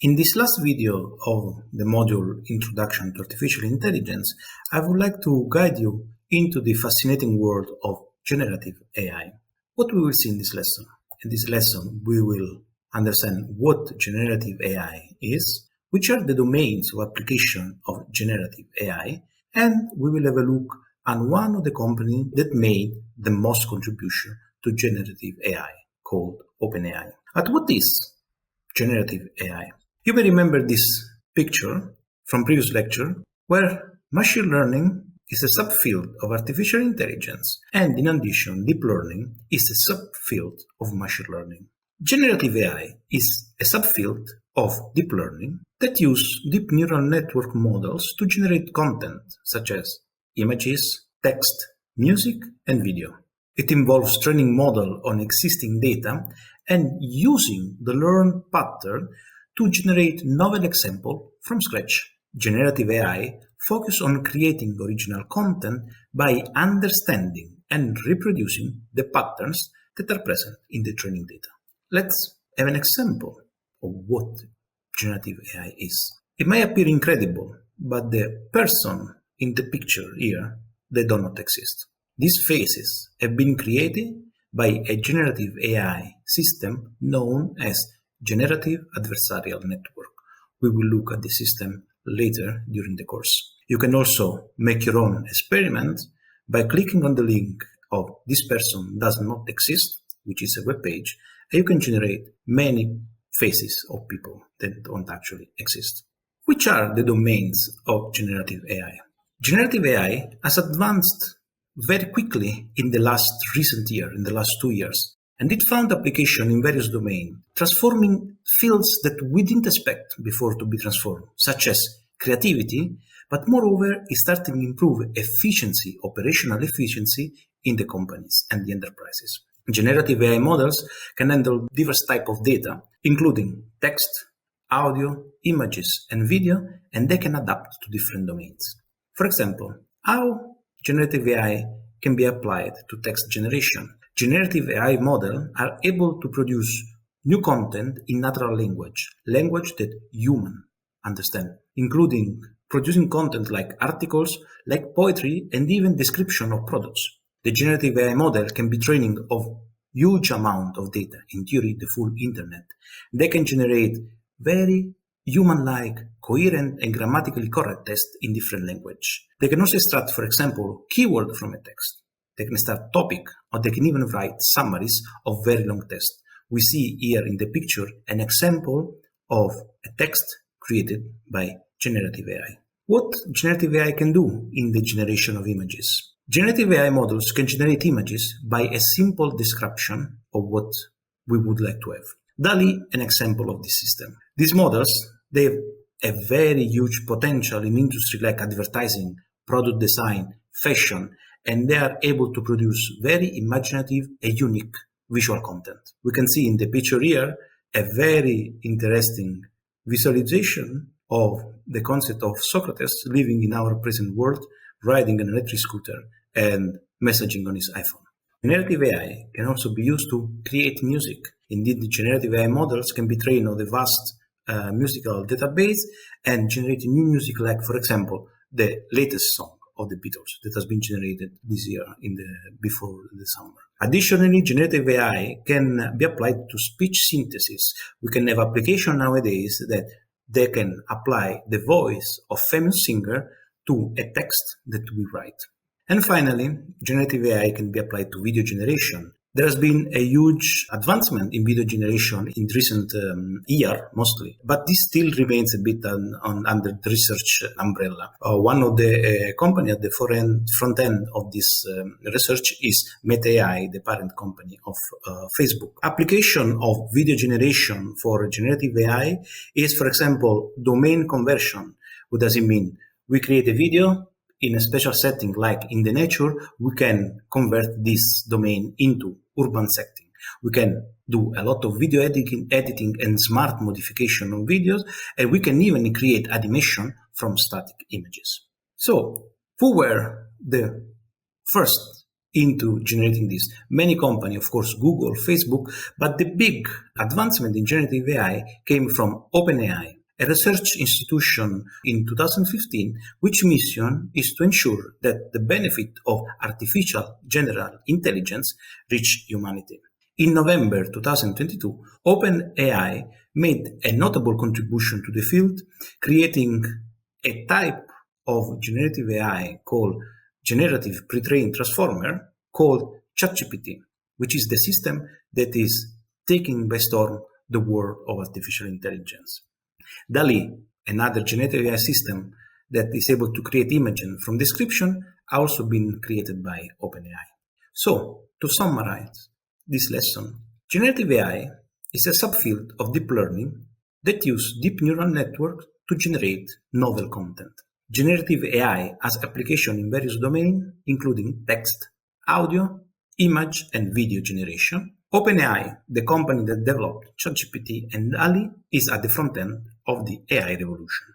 In this last video of the module Introduction to Artificial Intelligence, I would like to guide you into the fascinating world of generative AI. What we will see in this lesson? In this lesson, we will understand what generative AI is, which are the domains of application of generative AI, and we will have a look at one of the companies that made the most contribution to generative AI, called OpenAI. But what is generative AI? You may remember this picture from previous lecture where machine learning is a subfield of artificial intelligence, and in addition, deep learning is a subfield of machine learning. Generative AI is a subfield of deep learning that use deep neural network models to generate content such as images, text, music, and video. It involves training model on existing data and using the learned pattern to generate novel example from scratch. Generative AI focuses on creating original content by understanding and reproducing the patterns that are present in the training data. Let's have an example of what generative AI is. It may appear incredible, but the person in the picture here, they do not exist. These faces have been created by a generative AI system known as Generative Adversarial Network. We will look at the system later during the course. You can also make your own experiment by clicking on the link of "This person does not exist," which is a web page, and you can generate many faces of people that don't actually exist. Which are the domains of generative AI? Generative AI has advanced very quickly in the last 2 years. And it found application in various domains, transforming fields that we didn't expect before to be transformed, such as creativity, but moreover, it started to improve efficiency, operational efficiency in the companies and the enterprises. Generative AI models can handle diverse types of data, including text, audio, images, and video, and they can adapt to different domains. For example, how generative AI can be applied to text generation. Generative AI models are able to produce new content in natural language that humans understand, including producing content like articles, like poetry, and even description of products. The generative AI model can be trained of huge amount of data, in theory the full internet. They can generate very human-like, coherent, and grammatically correct text in different language. They can also extract, for example, keyword from a text. They can start topic, or they can even write summaries of very long text. We see here in the picture an example of a text created by generative AI. What generative AI can do in the generation of images? Generative AI models can generate images by a simple description of what we would like to have. DALL-E, an example of this system. These models, they have a very huge potential in industry like advertising, product design, fashion, and they are able to produce very imaginative and unique visual content. We can see in the picture here a very interesting visualization of the concept of Socrates living in our present world, riding an electric scooter and messaging on his iPhone. Generative AI can also be used to create music. Indeed, the generative AI models can be trained on the vast musical database and generate new music, like, for example, the latest song of the Beatles that has been generated this year before the summer. Additionally, generative AI can be applied to speech synthesis. We can have application nowadays that they can apply the voice of famous singer to a text that we write. And finally, generative AI can be applied to video generation. There has been a huge advancement in video generation in recent year, mostly, but this still remains a bit under the research umbrella. One of the company at the front end of this research is Meta AI, the parent company of Facebook. Application of video generation for generative AI is, for example, domain conversion. What does it mean? We create a video in a special setting, like in the nature, we can convert this domain into urban setting. We can do a lot of video editing and smart modification of videos, and we can even create animation from static images. So, who were the first into generating this. Many companies, of course, Google, Facebook, but the big advancement in generative AI came from OpenAI, a research institution in 2015, which mission is to ensure that the benefit of artificial general intelligence reach humanity. In November 2022, OpenAI made a notable contribution to the field, creating a type of generative AI called Generative Pre-trained Transformer called ChatGPT, which is the system that is taking by storm the world of artificial intelligence. DALL-E, another generative AI system that is able to create images from description, also been created by OpenAI. So, to summarize this lesson, generative AI is a subfield of deep learning that uses deep neural networks to generate novel content. Generative AI has application in various domains, including text, audio, image, and video generation. OpenAI, the company that developed ChatGPT and DALL-E, is at the front end of the AI revolution.